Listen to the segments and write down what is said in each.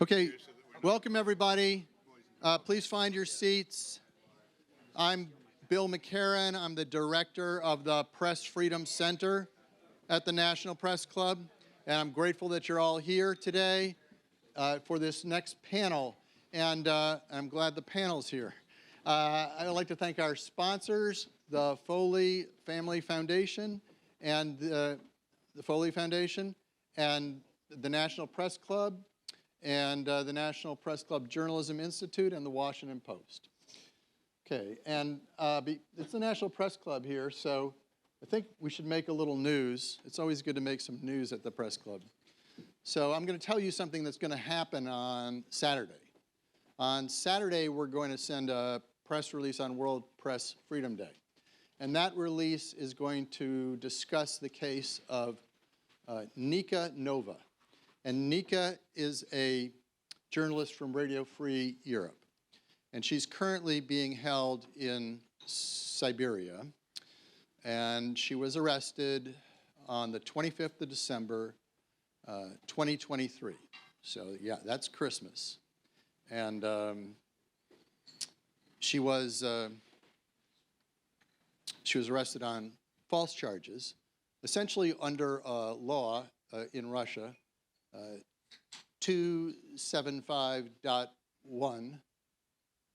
Okay, welcome everybody. Please find your seats. I'm Bill McCarran. I'm the director of the Press Freedom Center at the National Press Club, and I'm grateful that you're all here today for this next panel, and I'm glad the panel's here. I'd like to thank our sponsors, the Foley Family Foundation, and the Foley Foundation, and the National Press Club, and the National Press Club Journalism Institute, and the Washington Post. Okay, and it's the National Press Club here, so I think we should make a little news. It's always good to make some news at the Press Club. So I'm going to tell you something that's going to happen on Saturday. On Saturday, we're going to send a press release on World Press Freedom Day. And that release is going to discuss the case of Nika Nova. And Nika is a journalist from Radio Free Europe. And she's currently being held in Siberia. And she was arrested on the 25th of December, 2023. So yeah, that's Christmas. And she was arrested on false charges, essentially under law in Russia, 275.1,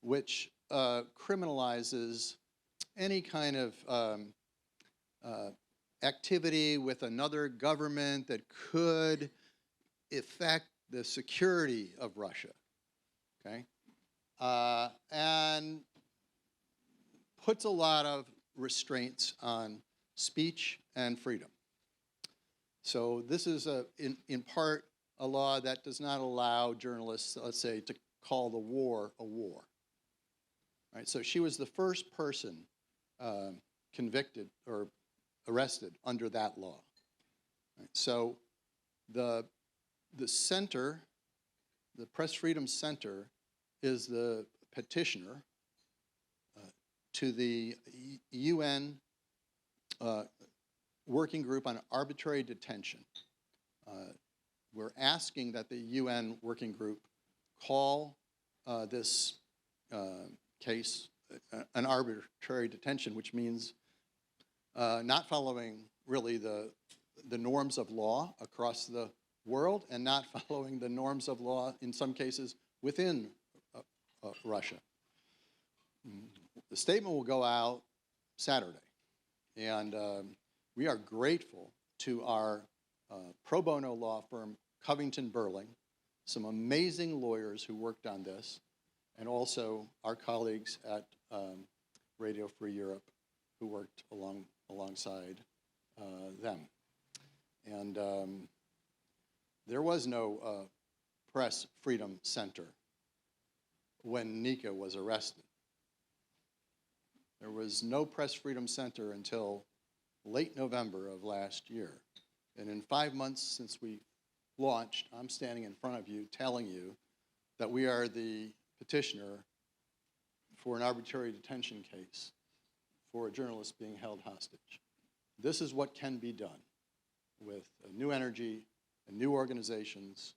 which criminalizes any kind of activity with another government that could affect the security of Russia, okay? And puts a lot of restraints on speech and freedom. So this is, in part, a law that does not allow journalists, let's say, to call the war a war. Right? So she was the first person convicted or arrested under that law. Right? So the center, the Press Freedom Center, is the petitioner to the UN Working Group on Arbitrary Detention. We're asking that the UN Working Group call this case an arbitrary detention, which means not following really the norms of law across the world and not following the norms of law in some cases within Russia. The statement will go out Saturday, and we are grateful to our pro bono law firm, Covington Burling, some amazing lawyers who worked on this, and also our colleagues at Radio Free Europe who worked alongside them. And there was no Press Freedom Center when Nika was arrested. There was no Press Freedom Center until late November of last year. And in 5 months since we launched, I'm standing in front of you telling you that we are the petitioner for an arbitrary detention case for a journalist being held hostage. This is what can be done with new energy and new organizations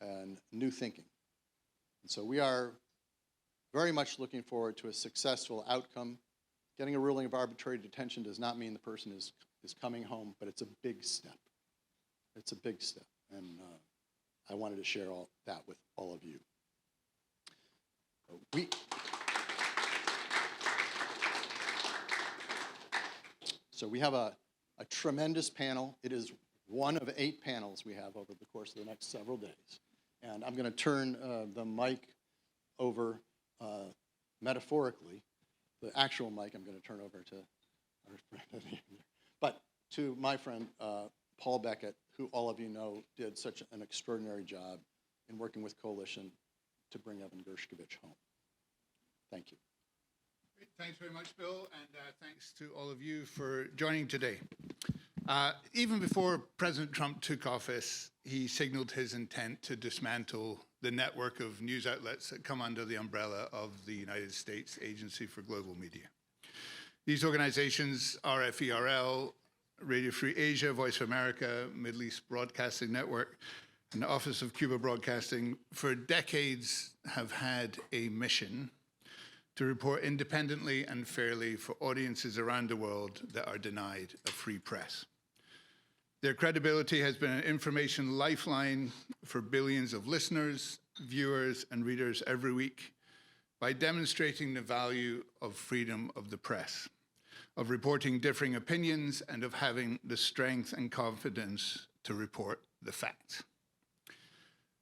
and new thinking. And so we are very much looking forward to a successful outcome. Getting a ruling of arbitrary detention does not mean the person is coming home, but it's a big step. It's a big step, and I wanted to share all that with all of you. So we have a tremendous panel. It is one of 8 panels we have over the course of the next several days. And I'm going to turn the mic over metaphorically. The actual mic I'm going to turn over to our friend. But to my friend, Paul Beckett, who all of you know did such an extraordinary job in working with Coalition to bring Evan Gershkovich home. Thank you. Great. Thanks very much, Bill, and thanks to all of you for joining today. Even before President Trump took office, he signaled his intent to dismantle the network of news outlets that come under the umbrella of the United States Agency for Global Media. These organizations, RFE, Radio Free Asia, Voice of America, Middle East Broadcasting Network, and the Office of Cuba Broadcasting for decades have had a mission to report independently and fairly for audiences around the world that are denied a free press. Their credibility has been an information lifeline for billions of listeners, viewers, and readers every week by demonstrating the value of freedom of the press, of reporting differing opinions, and of having the strength and confidence to report the facts.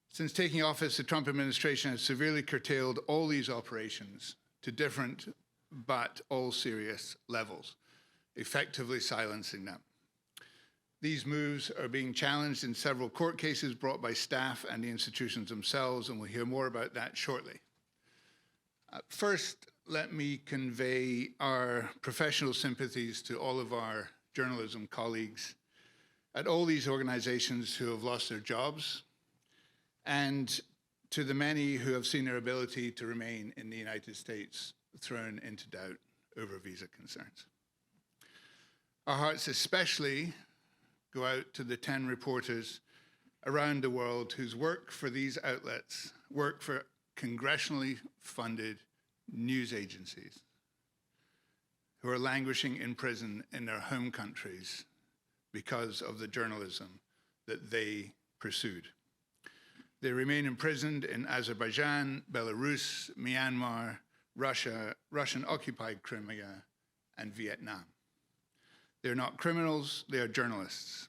Since taking office, the Trump administration has severely curtailed all these operations to different but all serious levels, effectively silencing them. These moves are being challenged in several court cases brought by staff and the institutions themselves, and we'll hear more about that shortly. First, let me convey our professional sympathies to all of our journalism colleagues at all these organizations who have lost their jobs, and to the many who have seen their ability to remain in the United States thrown into doubt over visa concerns. Our hearts especially go out to the 10 reporters around the world whose work for these outlets, work for congressionally funded news agencies, who are languishing in prison in their home countries because of the journalism that they pursued. They remain imprisoned in Azerbaijan, Belarus, Myanmar, Russia, Russian-occupied Crimea, and Vietnam. They're not criminals, they are journalists.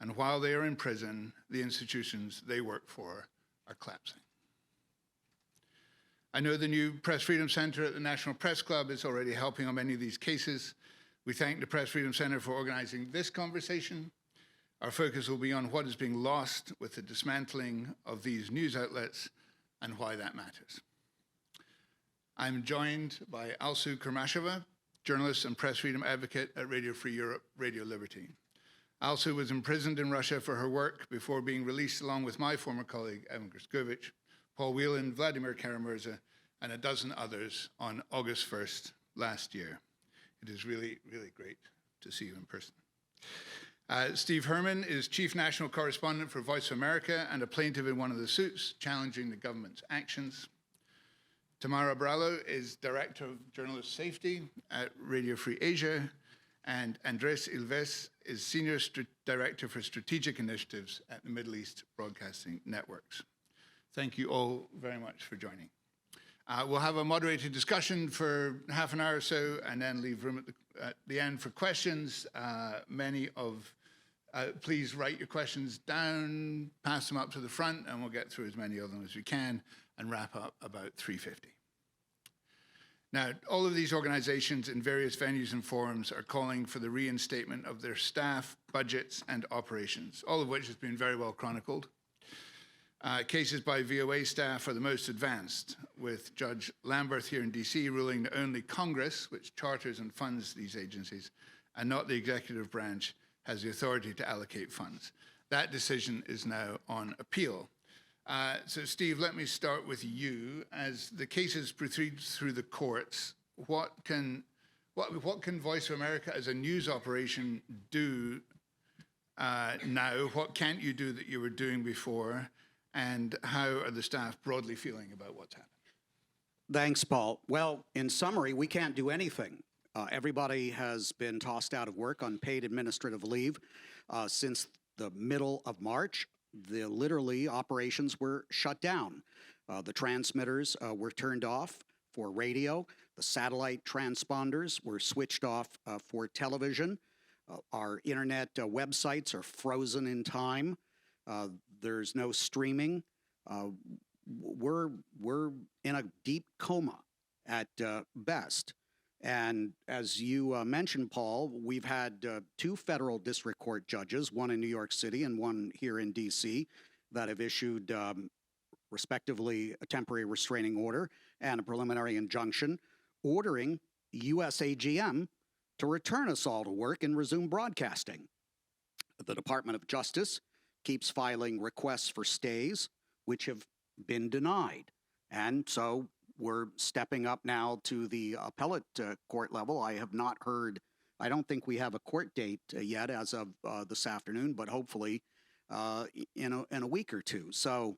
And while they are in prison, the institutions they work for are collapsing. I know the new Press Freedom Center at the National Press Club is already helping on many of these cases. We thank the Press Freedom Center for organizing this conversation. Our focus will be on what is being lost with the dismantling of these news outlets and why that matters. I'm joined by Alsu Kurmasheva, journalist and press freedom advocate at Radio Free Europe, Radio Liberty. Alsu was imprisoned in Russia for her work before being released along with my former colleague, Evan Gershkovich, Paul Whelan, Vladimir Kara-Murza, and a dozen others on August 1st last year. It is really, really great to see you in person. Steve Herman is Chief National Correspondent for Voice of America and a plaintiff in one of the suits challenging the government's actions. Tamara Bralo is Director of Journalist Safety at Radio Free Asia, and Andres Ilves is Senior Director for Strategic Initiatives at the Middle East Broadcasting Networks. Thank you all very much for joining. We'll have a moderated discussion for half an hour or so, and then leave room at the end for questions. Please write your questions down, pass them up to the front, and we'll get through as many of them as we can and wrap up about 3:50. Now, all of these organizations in various venues and forums are calling for the reinstatement of their staff, budgets, and operations, all of which has been very well chronicled. Cases by VOA staff are the most advanced, with Judge Lamberth here in DC ruling that only Congress, which charters and funds these agencies, and not the executive branch, has the authority to allocate funds. That decision is now on appeal. So Steve, let me start with you. As the cases proceed through the courts, what can Voice of America as a news operation do now? What can't you do that you were doing before? And how are the staff broadly feeling about what's happened? Thanks, Paul. Well, in summary, we can't do anything. Everybody has been tossed out of work on paid administrative leave since the middle of March. Literally, operations were shut down. The transmitters were turned off for radio. The satellite transponders were switched off for television. Our internet websites are frozen in time. There's no streaming. We're in a deep coma at best. And as you mentioned, Paul, we've had 2 federal district court judges, one in New York City and one here in D.C., that have issued, respectively, a temporary restraining order and a preliminary injunction ordering USAGM to return us all to work and resume broadcasting. The Department of Justice keeps filing requests for stays, which have been denied. And so we're stepping up now to the appellate court level. I don't think we have a court date yet as of this afternoon, but hopefully in a week or two. So,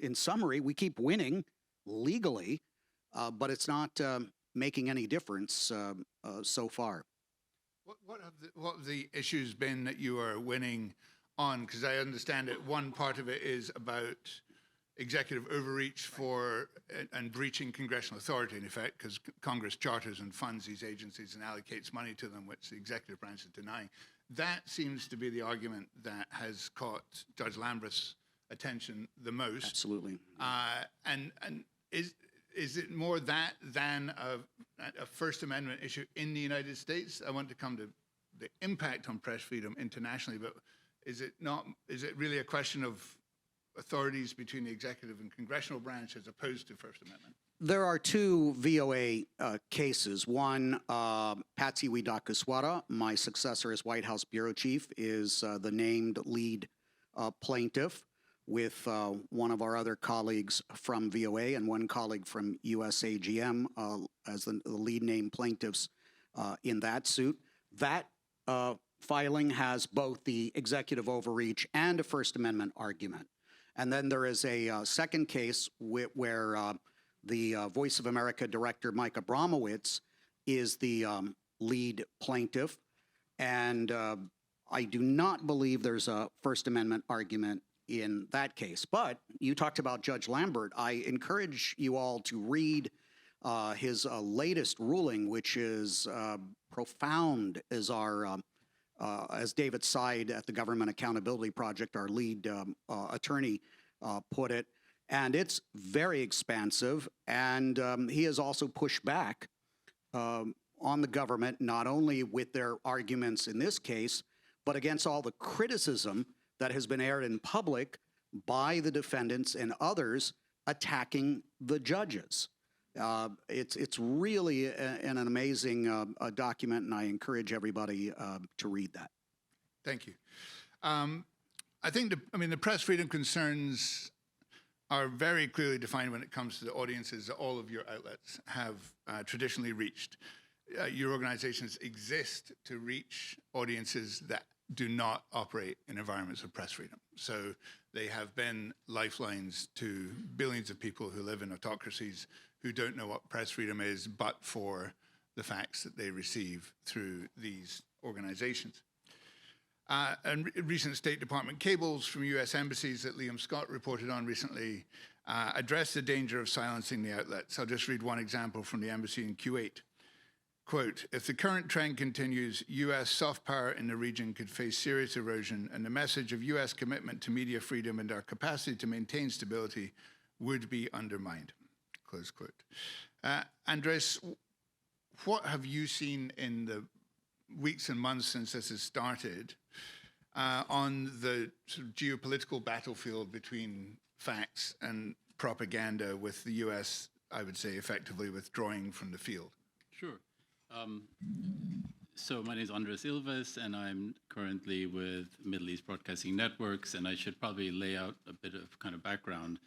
in summary, we keep winning legally, but it's not making any difference so far. What have the issues been that you are winning on? Because I understand that one part of it is about executive overreach for and breaching congressional authority, in effect, because Congress charters and funds these agencies and allocates money to them, which the executive branch is denying. That seems to be the argument that has caught Judge Lamberth's attention the most. Absolutely. And is it more that than a First Amendment issue in the United States? I want to come to the impact on press freedom internationally, but is it not? Is it really a question of authorities between the executive and congressional branch as opposed to First Amendment? There are two VOA cases. One, Patsy Widakuswara, my successor as White House bureau chief, is the named lead plaintiff, with one of our other colleagues from VOA and one colleague from USAGM as the lead named plaintiffs in that suit. That filing has both the executive overreach and a First Amendment argument. And then there is a second case where the Voice of America director, Mike Abramowitz, is the lead plaintiff. And I do not believe there's a First Amendment argument in that case. But you talked about Judge Lambert. I encourage you all to read his latest ruling, which is profound, as David Seid at the Government Accountability Project, our lead attorney, put it. And it's very expansive. And he has also pushed back on the government, not only with their arguments in this case, but against all the criticism that has been aired in public by the defendants and others attacking the judges. It's really an amazing document, and I encourage everybody to read that. Thank you. I think the press freedom concerns are very clearly defined when it comes to the audiences that all of your outlets have traditionally reached. Your organizations exist to reach audiences that do not operate in environments of press freedom. So they have been lifelines to billions of people who live in autocracies who don't know what press freedom is, but for the facts that they receive through these organizations. And recent State Department cables from U.S. embassies that Liam Scott reported on recently address the danger of silencing the outlets. I'll just read one example from the embassy in Kuwait. Quote, if the current trend continues, U.S. soft power in the region could face serious erosion, and the message of U.S. commitment to media freedom and our capacity to maintain stability would be undermined. Close quote. Andres, what have you seen in the weeks and months since this has started on the sort of geopolitical battlefield between facts and propaganda, with the U.S., I would say, effectively withdrawing from the field? Sure. So my name is Andres Ilves, and I'm currently with Middle East Broadcasting Networks, and I should probably lay out a bit of kind of background.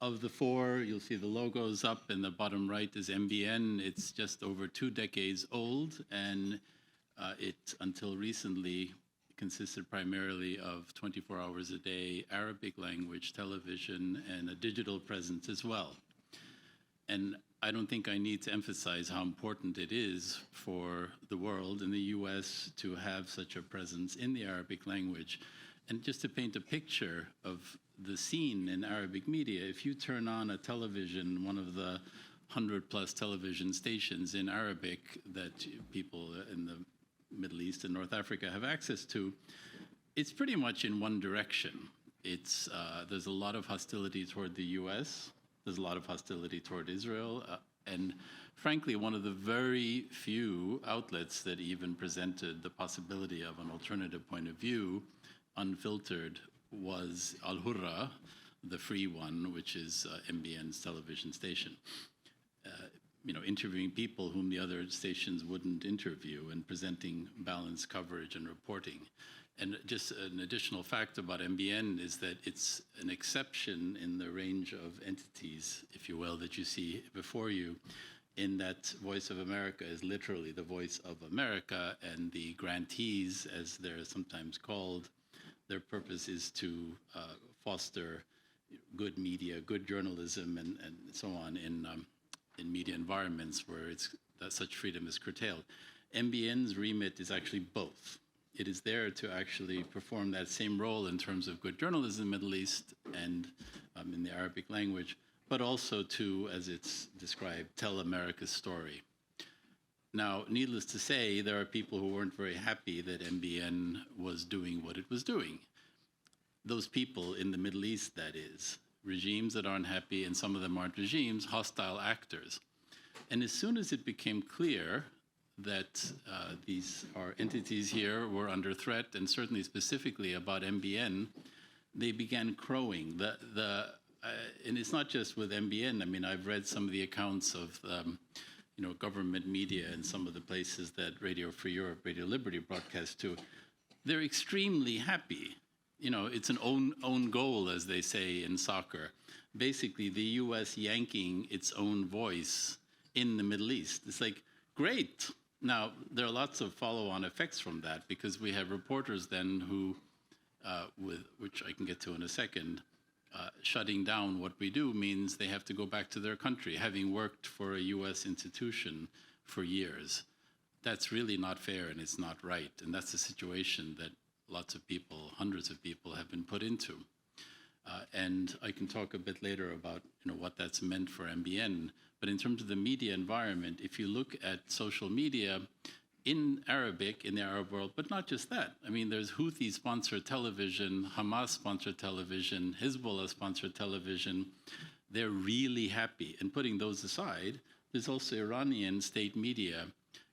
Of the four, you'll see the logos up in the bottom right is MBN. It's just over 2 decades old, and it, until recently, consisted primarily of 24 hours a day Arabic language television and a digital presence as well. And I don't think I need to emphasize how important it is for the world and the U.S. to have such a presence in the Arabic language. And just to paint a picture of the scene in Arabic media, if you turn on a television, one of the 100+ television stations in Arabic that people in the Middle East and North Africa have access to, it's pretty much in one direction. It's there's a lot of hostility toward the U.S., there's a lot of hostility toward Israel, and frankly, one of the very few outlets that even presented the possibility of an alternative point of view, unfiltered, was Al Hurra, the free one, which is MBN's television station. Interviewing people whom the other stations wouldn't interview and presenting balanced coverage and reporting. And just an additional fact about MBN is that it's an exception in the range of entities, if you will, that you see before you, in that Voice of America is literally the voice of America, and the grantees, as they're sometimes called, their purpose is to foster good media, good journalism, and so on in media environments where that such freedom is curtailed. MBN's remit is actually both. It is there to actually perform that same role in terms of good journalism in the Middle East and in the Arabic language, but also to, as it's described, tell America's story. Now, needless to say, there are people who weren't very happy that MBN was doing what it was doing. Those people in the Middle East, that is, regimes that aren't happy, and some of them aren't regimes, hostile actors. And as soon as it became clear that these our entities here were under threat, and certainly specifically about MBN, they began crowing. And it's not just with MBN. I mean, I've read some of the accounts of government media in some of the places that Radio Free Europe, Radio Liberty broadcast to. They're extremely happy. It's an own goal, as they say in soccer. Basically, the U.S. yanking its own voice in the Middle East. It's like, great. Now, there are lots of follow-on effects from that, because we have reporters then who, which I can get to in a second, shutting down what we do means they have to go back to their country, having worked for a U.S. institution for years. That's really not fair, and it's not right. And that's the situation that lots of people, hundreds of people, have been put into. And I can talk a bit later about what that's meant for MBN. But in terms of the media environment, if you look at social media in Arabic, in the Arab world, but not just that. I mean, there's Houthi-sponsored television, Hamas-sponsored television, Hezbollah-sponsored television. They're really happy. And putting those aside, there's also Iranian state media.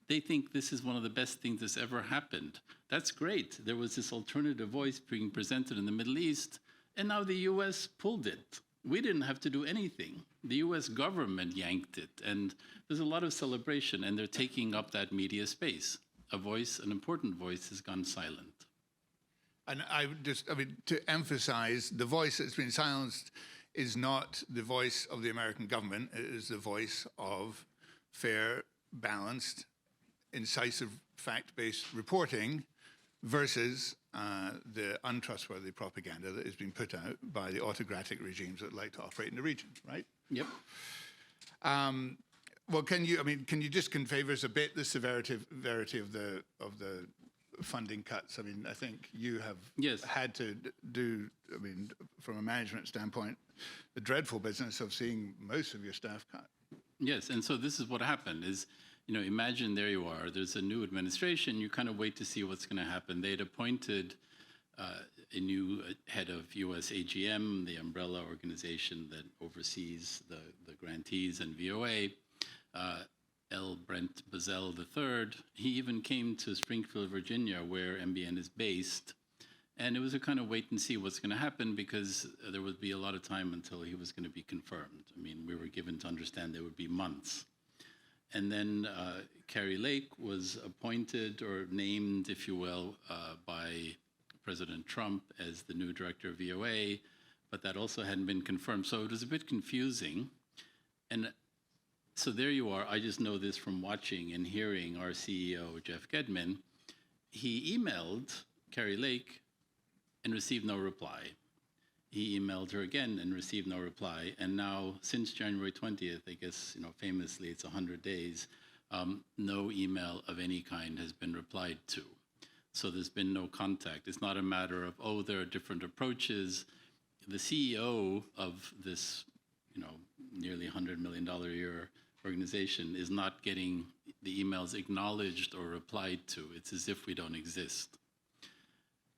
They think this is one of the best things that's ever happened. That's great. There was this alternative voice being presented in the Middle East, and now the U.S. pulled it. We didn't have to do anything. The U.S. government yanked it, and there's a lot of celebration, and they're taking up that media space. An important voice, has gone silent. And to emphasize, the voice that's been silenced is not the voice of the American government. It is the voice of fair, balanced, incisive, fact-based reporting versus the untrustworthy propaganda that is being put out by the autocratic regimes that like to operate in the region, right? Yep. Well, can you just convey us a bit the severity of the funding cuts? I mean, I think you have had to do, from a management standpoint, the dreadful business of seeing most of your staff cut. Yes, and so this is what happened is, imagine there you are, there's a new administration, you kind of wait to see what's going to happen. They'd appointed a new head of US AGM, the umbrella organization that oversees the grantees and VOA, L. Brent Bazell III. He even came to Springfield, Virginia, where MBN is based. And it was a kind of wait and see what's going to happen, because there would be a lot of time until he was going to be confirmed. I mean, we were given to understand there would be months. And then Carrie Lake was appointed or named, if you will, by President Trump as the new director of VOA, but that also hadn't been confirmed. So it was a bit confusing. And so there you are. I just know this from watching and hearing our CEO, Jeff Gedmin. He emailed Carrie Lake and received no reply. He emailed her again and received no reply. And now, since January 20th, I guess, famously, it's 100 days, no email of any kind has been replied to. So there's been no contact. It's not a matter of, there are different approaches. The CEO of this, nearly $100 million a year organization is not getting the emails acknowledged or replied to. It's as if we don't exist.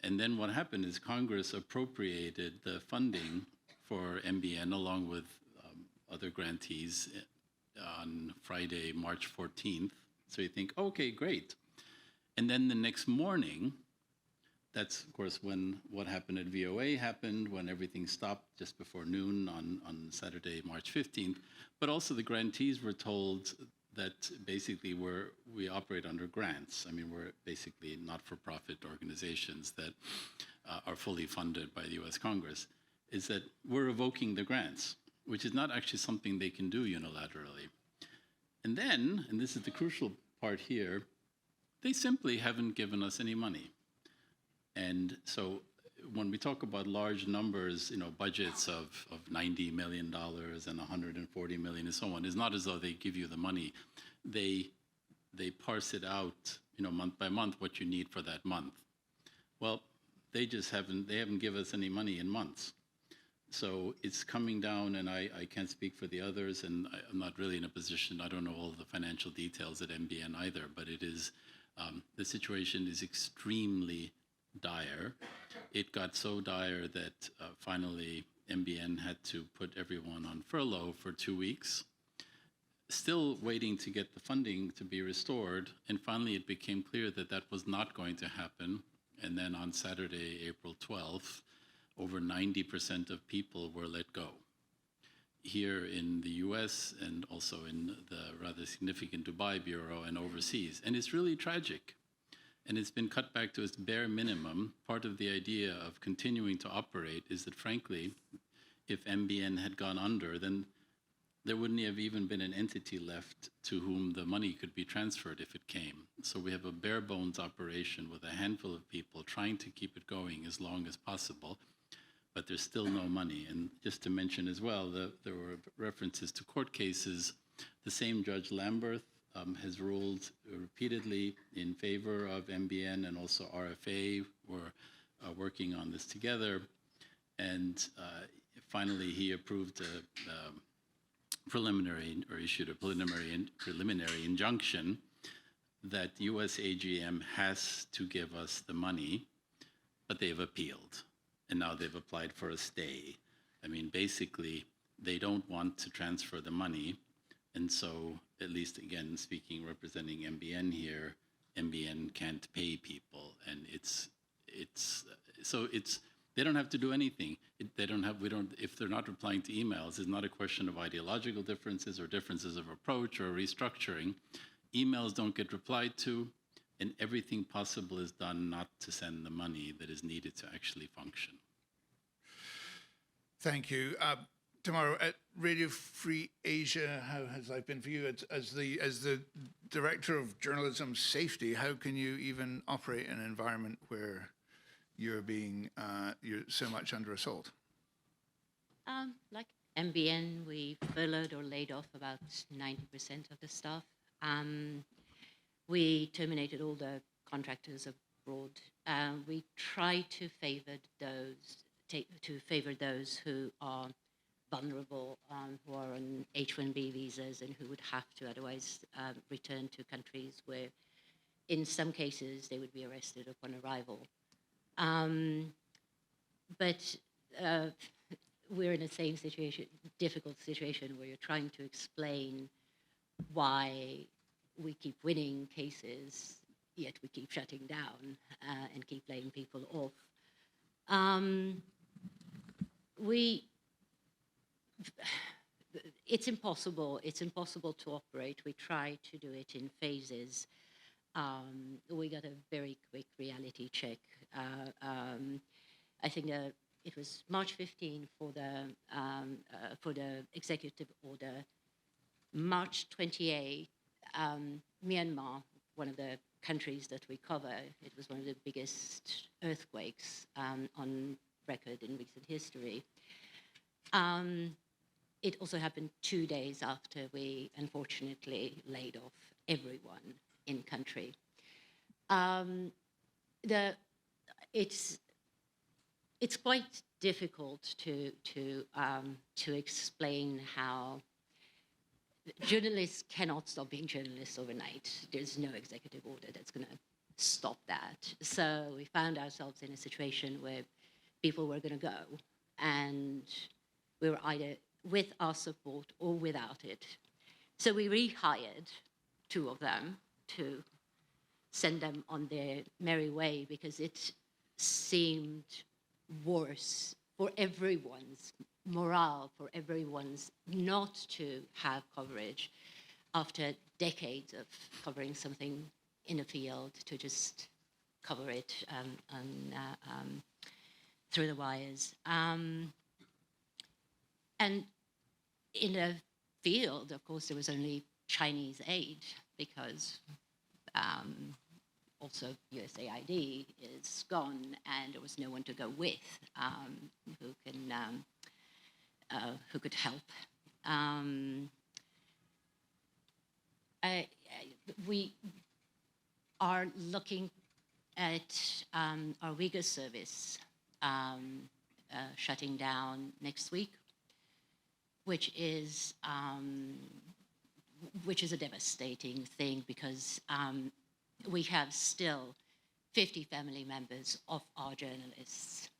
And then what happened is Congress appropriated the funding for MBN along with other grantees on Friday, March 14th. So you think, okay, great. And then the next morning, that's, of course, when what happened at VOA happened, when everything stopped just before noon on Saturday, March 15th. But also the grantees were told that basically we operate under grants. I mean, we're basically not-for-profit organizations that are fully funded by the U.S. Congress, is that we're revoking the grants, which is not actually something they can do unilaterally. And then, and this is the crucial part here, they simply haven't given us any money. And so when we talk about large numbers, budgets of $90 million and $140 million and so on, it's not as though they give you the money. They parse it out, month by month, what you need for that month. Well, they haven't given us any money in months. So it's coming down, and I can't speak for the others, and I'm not really in a position, I don't know all the financial details at MBN either, but it is, the situation is extremely dire. It got so dire that finally MBN had to put everyone on furlough for 2 weeks, still waiting to get the funding to be restored, and finally it became clear that that was not going to happen. And then on Saturday, April 12th, over 90% of people were let go. Here in the US and also in the rather significant Dubai Bureau and overseas. And it's really tragic. And it's been cut back to its bare minimum. Part of the idea of continuing to operate is that, frankly, if MBN had gone under, then there wouldn't have even been an entity left to whom the money could be transferred if it came. So we have a bare bones operation with a handful of people trying to keep it going as long as possible, but there's still no money. And just to mention as well, there were references to court cases. The same Judge Lamberth has ruled repeatedly in favor of MBN, and also RFA. We're working on this together. And finally, he approved issued a preliminary injunction that US AGM has to give us the money, but they've appealed. And now they've applied for a stay. I mean, basically, they don't want to transfer the money. And so, at least again, speaking, representing MBN here, MBN can't pay people. And they don't have to do anything. If they're not replying to emails, it's not a question of ideological differences or differences of approach or restructuring. Emails don't get replied to, and everything possible is done not to send the money that is needed to actually function. Thank you. Tamara, at Radio Free Asia, how has life been for you? As the Director of Journalism Safety, how can you even operate in an environment where you're so much under assault? Like MBN, we furloughed or laid off about 90% of the staff. We terminated all the contractors abroad. We try to favor those who are vulnerable, who are on H-1B visas and who would have to otherwise return to countries where, in some cases, they would be arrested upon arrival. But we're in the same situation, difficult situation, where you're trying to explain why we keep winning cases, yet we keep shutting down and keep laying people off. It's impossible to operate. We try to do it in phases. We got a very quick reality check. I think it was March 15 for the executive order. March 28, Myanmar, one of the countries that we cover, it was one of the biggest earthquakes on record in recent history. It also happened 2 days after we unfortunately laid off everyone in country. It's quite difficult to explain how journalists cannot stop being journalists overnight. There's no executive order that's going to stop that. So we found ourselves in a situation where people were going to go, and we were either with our support or without it. So we rehired 2 of them to send them on their merry way, because it seemed worse for everyone's morale, for everyone's not to have coverage after decades of covering something in a field, to just cover it through the wires. And in the field, of course, there was only Chinese aid, because also USAID is gone, and there was no one to go with who could help. We are looking at our Uyghur service shutting down next week, which is a devastating thing because we have still 50 family members of our journalists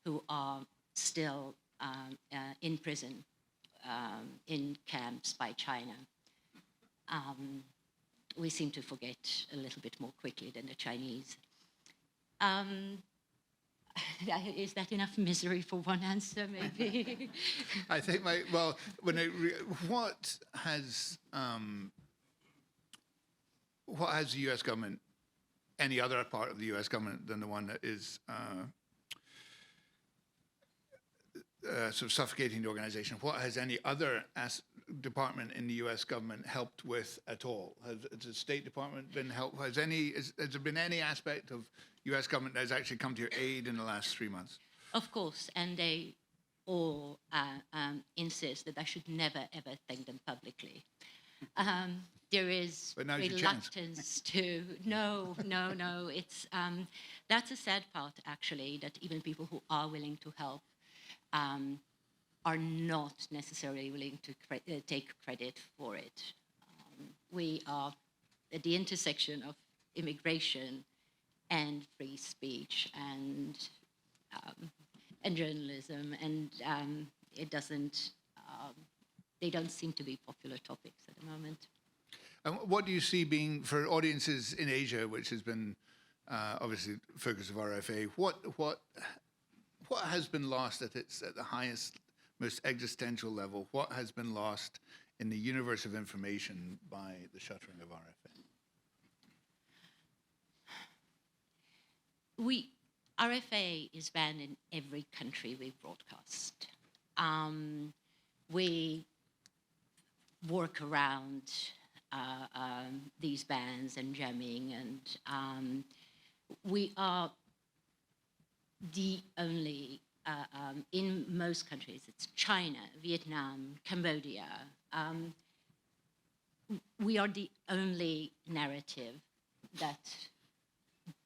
who are still in prison in camps by China. We seem to forget a little bit more quickly than the Chinese. Is that enough misery for one answer, maybe? I think what has the U.S. government, any other part of the U.S. government than the one that is sort of suffocating the organization, what has any other department in the U.S. government helped with at all? Has the State Department been helped? Has there been any aspect of U.S. government that has actually come to your aid in the last 3 months? Of course, and they all insist that I should never, ever thank them publicly. There is reluctance to, no, it's, that's a sad part, actually, that even people who are willing to help are not necessarily willing to take credit for it. We are at the intersection of immigration and free speech and journalism, and it doesn't. They don't seem to be popular topics at the moment. And what do you see being for audiences in Asia, which has been obviously the focus of RFA? What has been lost at the highest, most existential level? What has been lost in the universe of information by the shuttering of RFA? RFA is banned in every country we broadcast. We work around these bans and jamming, and we are the only, in most countries, it's China, Vietnam, Cambodia, we are the only narrative that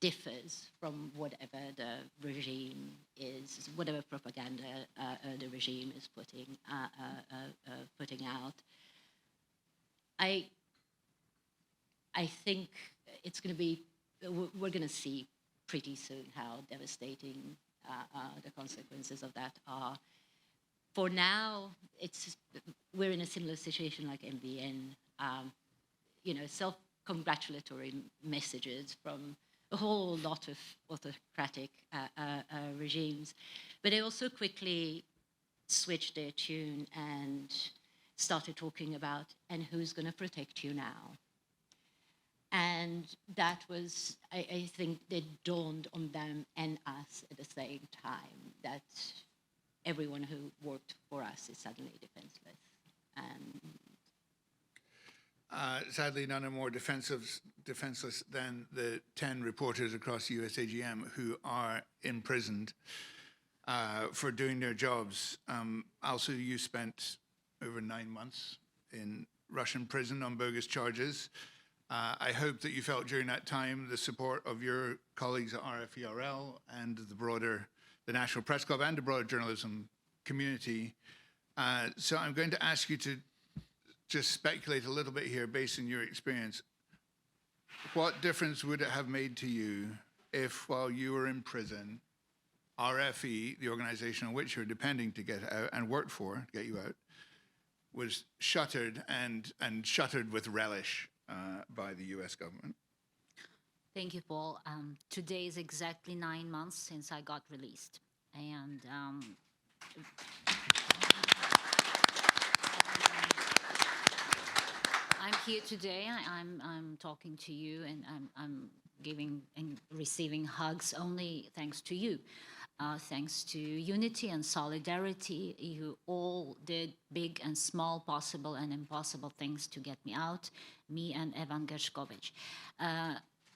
differs from whatever the regime is, whatever propaganda the regime is putting out. I think it's going to be, we're going to see pretty soon how devastating the consequences of that are. For now, we're in a similar situation like MBN. Self-congratulatory messages from a whole lot of autocratic regimes, but they also quickly switched their tune and started talking about, and who's going to protect you now? And that was, I think, it dawned on them and us at the same time that everyone who worked for us is suddenly defenseless. Sadly, none are more defenseless than the 10 reporters across USAGM who are imprisoned for doing their jobs. Also, you spent over 9 months in Russian prison on bogus charges. I hope that you felt during that time the support of your colleagues at RFE and the National Press Club and the broader journalism community. So I'm going to ask you to just speculate a little bit here based on your experience. What difference would it have made to you if, while you were in prison, RFE, the organization on which you're depending to get out and worked for, to get you out, was shuttered and shuttered with relish by the US government? Thank you, Paul. Today is exactly 9 months since I got released. And I'm here today. I'm talking to you, and I'm giving and receiving hugs only thanks to you. Thanks to unity and solidarity, you all did big and small, possible and impossible things to get me out, me and Evan Gershkovich.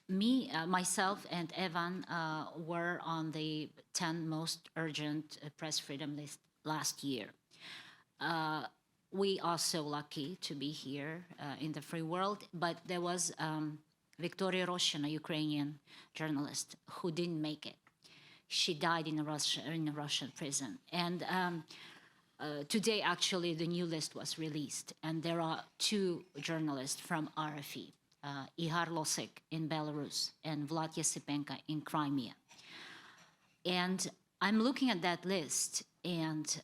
myself and Evan were on the 10 most urgent press freedom list last year. We are so lucky to be here in the free world, but there was Victoria Roshin, a Ukrainian journalist, who didn't make it. She died in a Russian prison. And today, actually, the new list was released, and there are 2 journalists from RFE, Ihar Losek in Belarus and Vlad Yasipenko in Crimea. And I'm looking at that list, and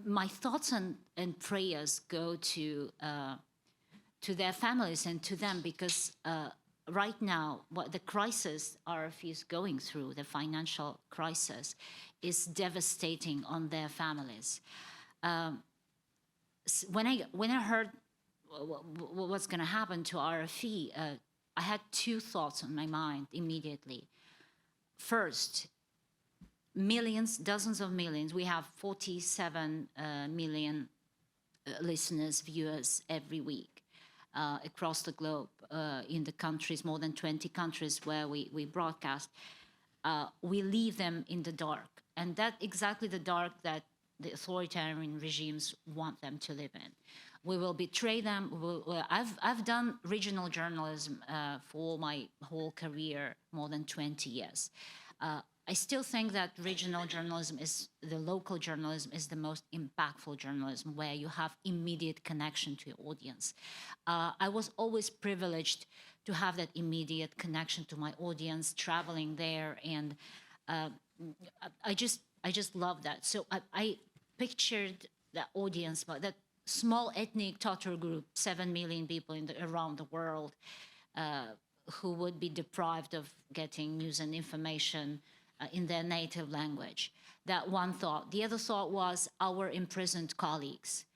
my thoughts and prayers go to their families and to them, because right now, what the crisis RFE is going through, the financial crisis, is devastating on their families. When I heard what's going to happen to RFE, I had 2 thoughts on my mind immediately. First, millions, dozens of millions. We have 47 million listeners, viewers every week across the globe, in the countries, more than 20 countries where we broadcast. We leave them in the dark, and that's exactly the dark that the authoritarian regimes want them to live in. We will betray them. I've done regional journalism for my whole career, more than 20 years. I still think that regional journalism the local journalism is the most impactful journalism, where you have immediate connection to your audience. I was always privileged to have that immediate connection to my audience, traveling there, and I just love that. So I pictured that audience, but that small ethnic Tatar group, 7 million people around the world, who would be deprived of getting news and information in their native language. That one thought. The other thought was our imprisoned colleagues.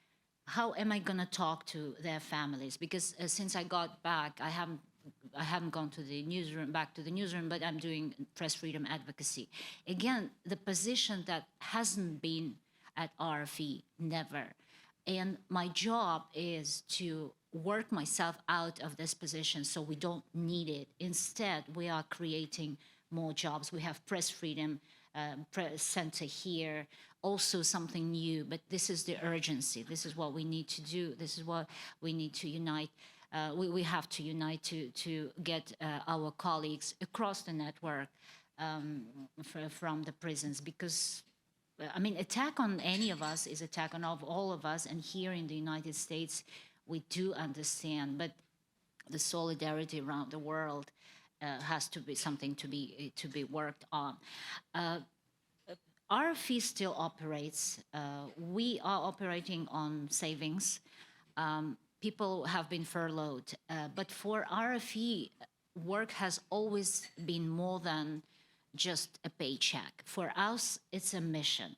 How am I going to talk to their families? Because since I got back, I haven't gone to the newsroom, back to the newsroom, but I'm doing press freedom advocacy. Again, the position that hasn't been at RFE, never. And my job is to work myself out of this position so we don't need it. Instead, we are creating more jobs. We have press freedom press center here, also something new, but this is the urgency. This is what we need to do. This is what we need to unite. We have to unite to get our colleagues across the network from the prisons, because I mean, attack on any of us is attack on all of us. And here in the United States, we do understand, but the solidarity around the world has to be something to be worked on. RFE still operates. We are operating on savings. People have been furloughed, but for RFE, work has always been more than just a paycheck. For us, it's a mission.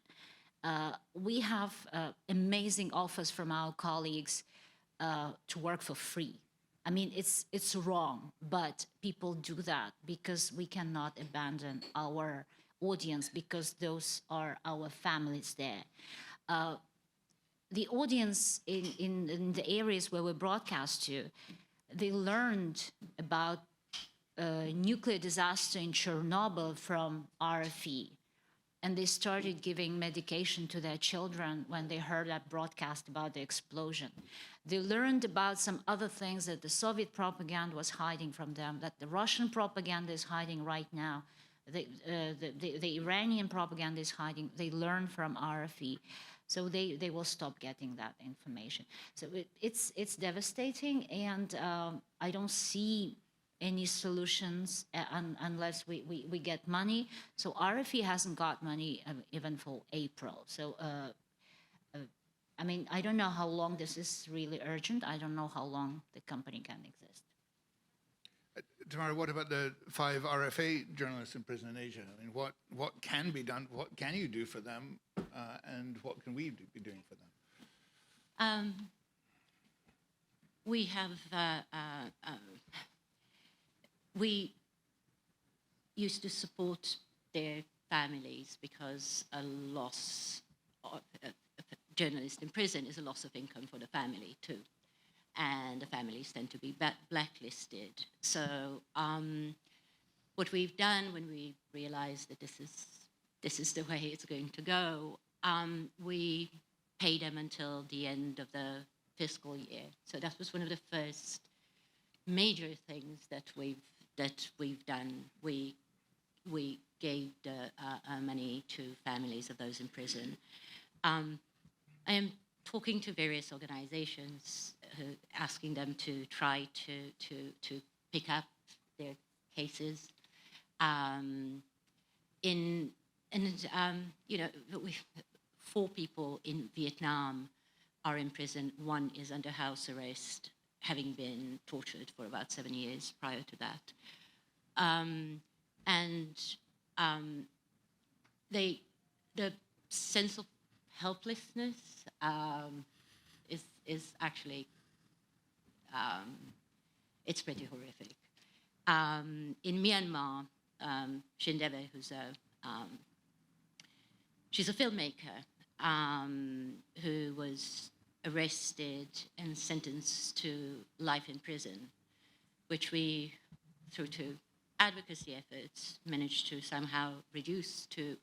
We have amazing offers from our colleagues to work for free. I mean, it's wrong, but people do that because we cannot abandon our audience, because those are our families there. The audience in the areas where we broadcast to, they learned about nuclear disaster in Chernobyl from RFE, and they started giving medication to their children when they heard that broadcast about the explosion. They learned about some other things that the Soviet propaganda was hiding from them, that the Russian propaganda is hiding right now, the Iranian propaganda is hiding. They learn from RFE. So they will stop getting that information. So it's devastating, and I don't see any solutions unless we get money. So RFE hasn't got money even for April. So I mean, I don't know how long this is really urgent. I don't know how long the company can exist. Tamara, what about the 5 RFA journalists in prison in Asia? I mean, what can be done? What can you do for them? And what can we be doing for them? We have, we used to support their families, because a loss of a journalist in prison is a loss of income for the family too. and the families tend to be blacklisted. So what we've done when we realized that this is the way it's going to go, we pay them until the end of the fiscal year. So that was one of the first major things that we've done. We gave the money to families of those in prison. I am talking to various organizations, asking them to try to pick up their cases. You know, 4 people in Vietnam are in prison. 1 is under house arrest, having been tortured for about 7 years prior to that. The sense of helplessness is actually, it's pretty horrific. In Myanmar, Shindeve, she's a filmmaker who was arrested and sentenced to life in prison, which we, through to advocacy efforts, managed to somehow reduce to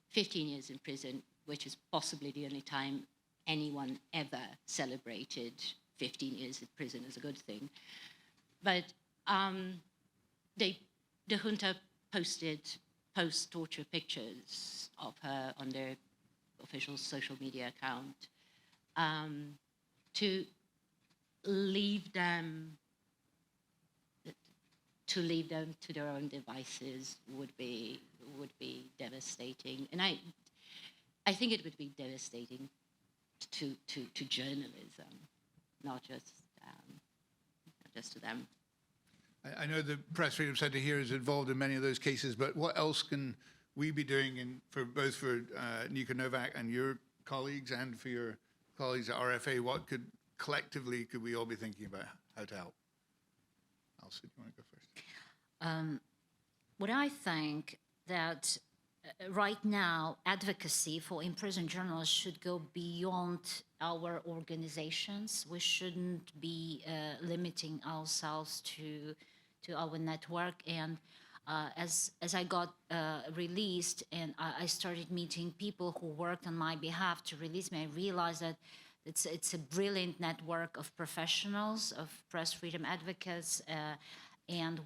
15 years in prison, which is possibly the only time anyone ever celebrated 15 years in prison as a good thing. But the junta posted post-torture pictures of her on their official social media account. To leave them to their own devices would be devastating, and I think it would be devastating to journalism, not just to them. I know the Press Freedom Centre here is involved in many of those cases, but what else can we be doing for Nika Novak and your colleagues and for your colleagues at RFA? What collectively could we all be thinking about how to help? Alsu, do you want to go first? What I think that right now, advocacy for imprisoned journalists should go beyond our organizations. We shouldn't be limiting ourselves to our network. And as I got released and I started meeting people who worked on my behalf to release me, I realized that it's a brilliant network of professionals, of press freedom advocates, and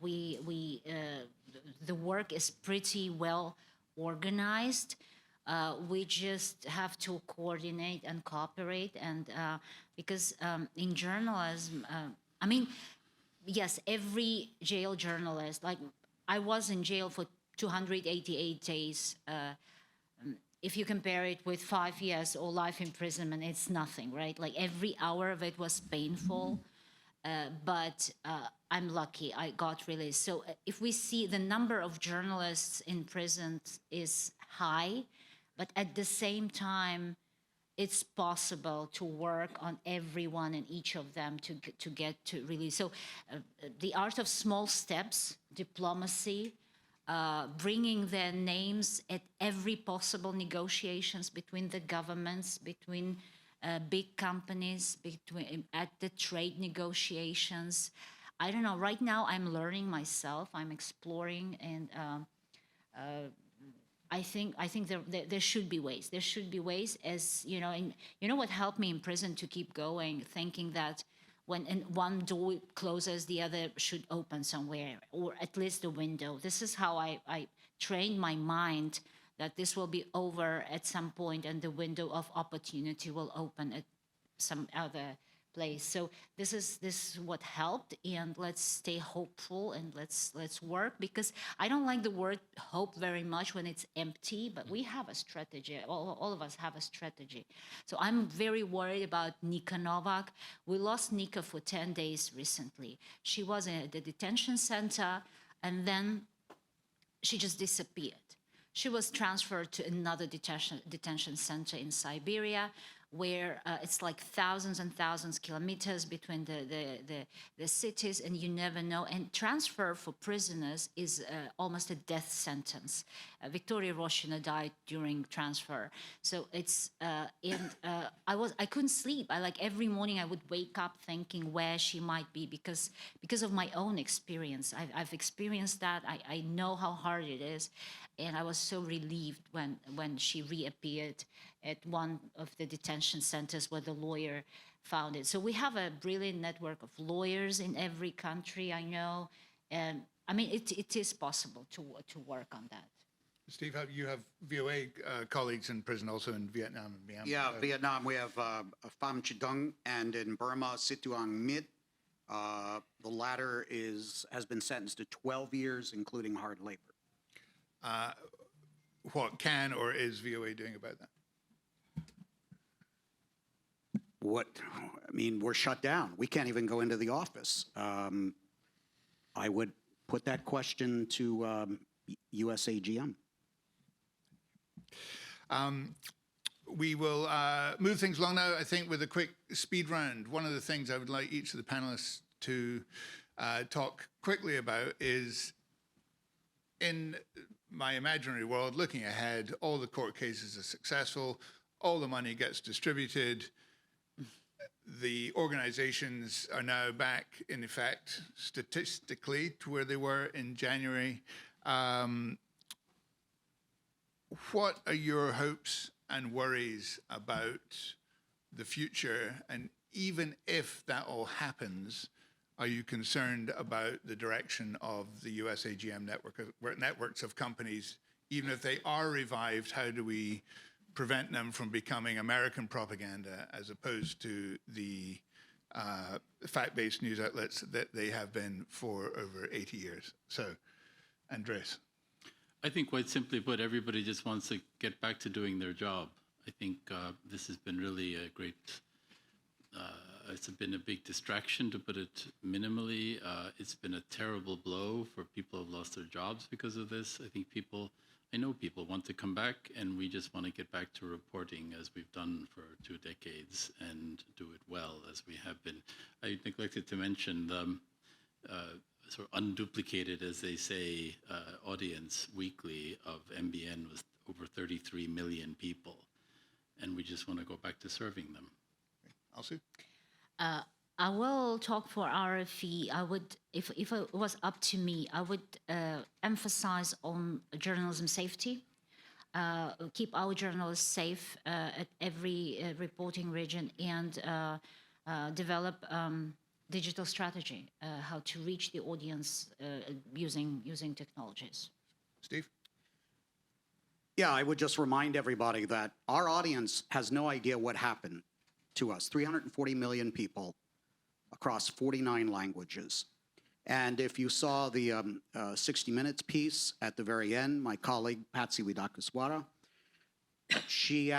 the work is pretty well organized. We just have to coordinate and cooperate, and because in journalism, I mean, yes, every jail journalist, like I was in jail for 288 days. If you compare it with 5 years or life imprisonment, it's nothing, right? Like every hour of it was painful, but I'm lucky I got released. So if we see the number of journalists in prison is high, but at the same time, it's possible to work on everyone and each of them to get to release. So the art of small steps, diplomacy, bringing their names at every possible negotiations between the governments, between big companies, at the trade negotiations. I don't know, right now I'm learning myself, I'm exploring, and I think there should be ways. There should be ways, as you know. And you know what helped me in prison to keep going, thinking that when one door closes, the other should open somewhere, or at least the window. This is how I trained my mind that this will be over at some point, and the window of opportunity will open at some other place. So this is what helped, and let's stay hopeful and let's work, because I don't like the word hope very much when it's empty, but we have a strategy. All of us have a strategy. So I'm very worried about Nika Novak. We lost Nika for 10 days recently. She was in the detention center, and then she just disappeared. She was transferred to another detention center in Siberia, where it's like thousands and thousands of kilometers between the cities, and you never know. And transfer for prisoners is almost a death sentence. Victoria Roshina died during transfer. So it's I couldn't sleep. Every morning I would wake up thinking where she might be because of my own experience. I've experienced that. I know how hard it is, and I was so relieved when she reappeared at one of the detention centers where the lawyer found it. So we have a brilliant network of lawyers in every country, I know, and I mean it is possible to work on that. Steve, you have VOA colleagues in prison also in Vietnam and Myanmar. Yeah, Vietnam, we have Pham Chi Dung, and in Burma, Situang Mit. The latter has been sentenced to 12 years, including hard labor. What can or is VOA doing about that? We're shut down. We can't even go into the office. I would put that question to USAGM. We will move things along now, I think, with a quick speed round. One of the things I would like each of the panelists to talk quickly about is, in my imaginary world, looking ahead, all the court cases are successful, all the money gets distributed, the organizations are now back, in effect, statistically, to where they were in January. What are your hopes and worries about the future? And even if that all happens, are you concerned about the direction of the USAGM networks of companies? Even if they are revived, how do we prevent them from becoming American propaganda as opposed to the fact-based news outlets that they have been for over 80 years? So, Andres. I think quite simply put, everybody just wants to get back to doing their job. I think this has been really a great, it's been a big distraction, to put it minimally. It's been a terrible blow for people who have lost their jobs because of this. I know people want to come back, and we just want to get back to reporting as we've done for 2 decades and do it well as we have been. I neglected to mention the sort of unduplicated, as they say, audience weekly of MBN was over 33 million people, and we just want to go back to serving them. Alsu? I will talk for RFE. I would, if it was up to me, I would emphasize on journalism safety, keep our journalists safe at every reporting region, and develop digital strategy, how to reach the audience using technologies. Steve? Yeah, I would just remind everybody that our audience has no idea what happened to us. 340 million people across 49 languages. And if you saw the 60 Minutes piece at the very end, my colleague, Patsy Widakiswara, she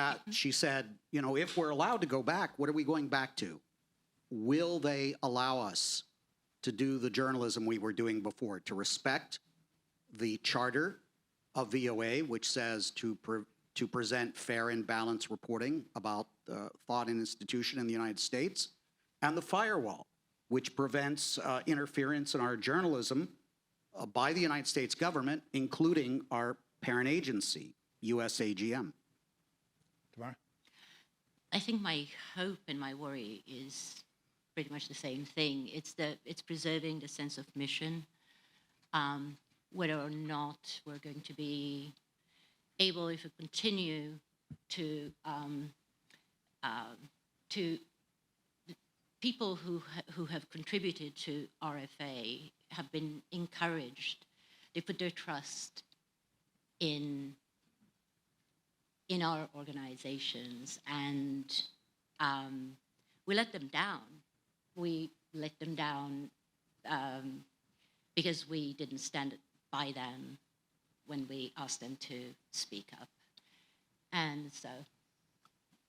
said, you know, if we're allowed to go back, what are we going back to? Will they allow us to do the journalism we were doing before, to respect the charter of VOA, which says to present fair and balanced reporting about thought and institution in the United States, and the firewall, which prevents interference in our journalism by the United States government, including our parent agency, USAGM. Tamara? I think my hope and my worry is pretty much the same thing. It's preserving the sense of mission, whether or not we're going to be able, if we continue to people who have contributed to RFA have been encouraged. They put their trust in our organizations, and we let them down. We let them down because we didn't stand by them when we asked them to speak up. And so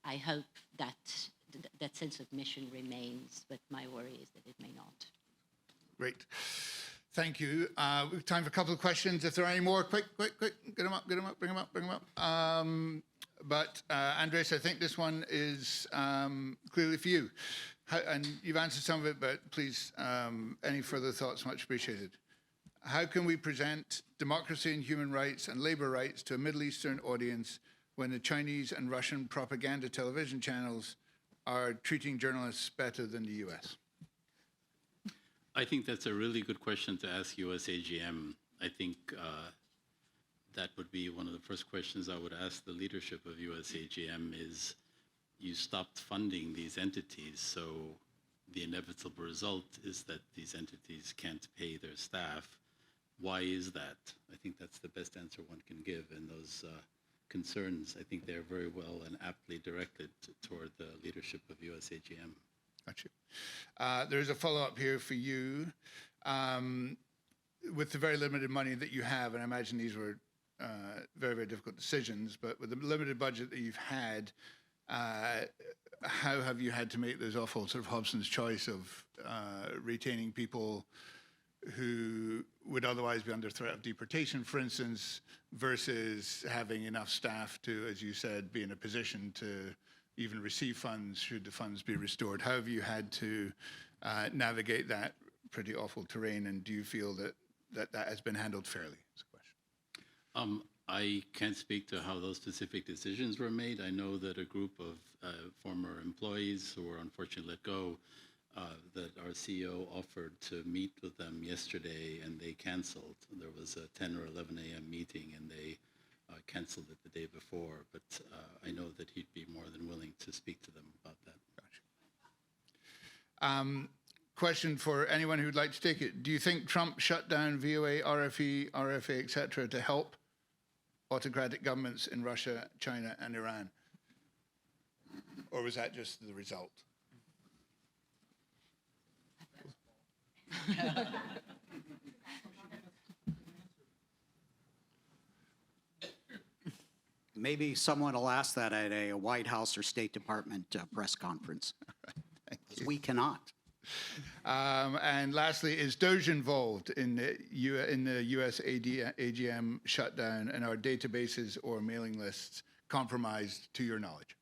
I hope that that sense of mission remains, but my worry is that it may not. Great. Thank you. We have time for a couple of questions. If there are any more, quick, get them up, bring them up. But Andres, I think this one is clearly for you. And you've answered some of it, but please, any further thoughts, much appreciated. how can we present democracy and human rights and labor rights to a Middle Eastern audience when the Chinese and Russian propaganda television channels are treating journalists better than the US? I think that's a really good question to ask USAGM. I think that would be one of the first questions I would ask the leadership of USAGM is, you stopped funding these entities, so the inevitable result is that these entities can't pay their staff. Why is that? I think that's the best answer one can give, and those concerns, I think they're very well and aptly directed toward the leadership of USAGM. Got you. There's a follow-up here for you. With the very limited money that you have, and I imagine these were very, very difficult decisions, but with the limited budget that you've had, how have you had to make those awful sort of Hobson's choice of retaining people who would otherwise be under threat of deportation, for instance, versus having enough staff to, as you said, be in a position to even receive funds should the funds be restored? How have you had to navigate that pretty awful terrain, and do you feel that has been handled fairly? Is the question. I can't speak to how those specific decisions were made. I know that a group of former employees who were unfortunately let go, that our CEO offered to meet with them yesterday, and they canceled. There was a 10 or 11 a.m. meeting, and they canceled it the day before. But I know that he'd be more than willing to speak to them about that. Gotcha. Question for anyone who'd like to take it. Do you think Trump shut down VOA, RFE, RFA, et cetera, to help autocratic governments in Russia, China, and Iran? Or was that just the result? Maybe someone will ask that at a White House or State Department press conference. We cannot. And lastly, is Doge involved in the US AGM shutdown, and are databases or mailing lists compromised to your knowledge?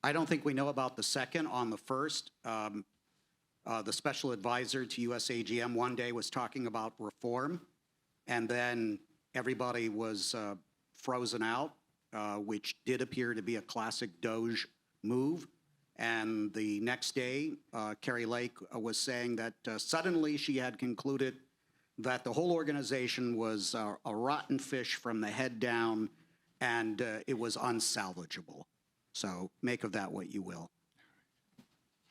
I don't think we know about the second. On the first, the special advisor to USAGM one day was talking about reform, and then everybody was frozen out, which did appear to be a classic Doge move. And the next day, Carrie Lake was saying that suddenly she had concluded that the whole organization was a rotten fish from the head down, and it was unsalvageable. So make of that what you will.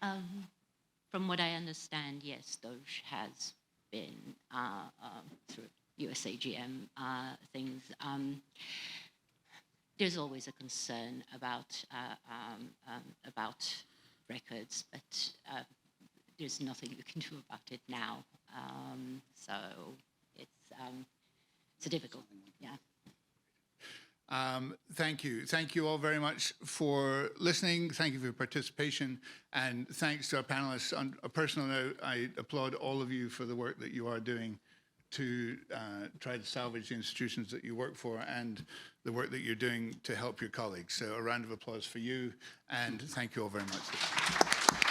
From what I understand, yes, Doge has been through USAGM things. There's always a concern about records, but there's nothing you can do about it now. So it's a difficult, yeah. Thank you. Thank you all very much for listening. Thank you for your participation. And thanks to our panelists. On a personal note, I applaud all of you for the work that you are doing to try to salvage the institutions that you work for, and the work that you're doing to help your colleagues. So a round of applause for you, and thank you all very much.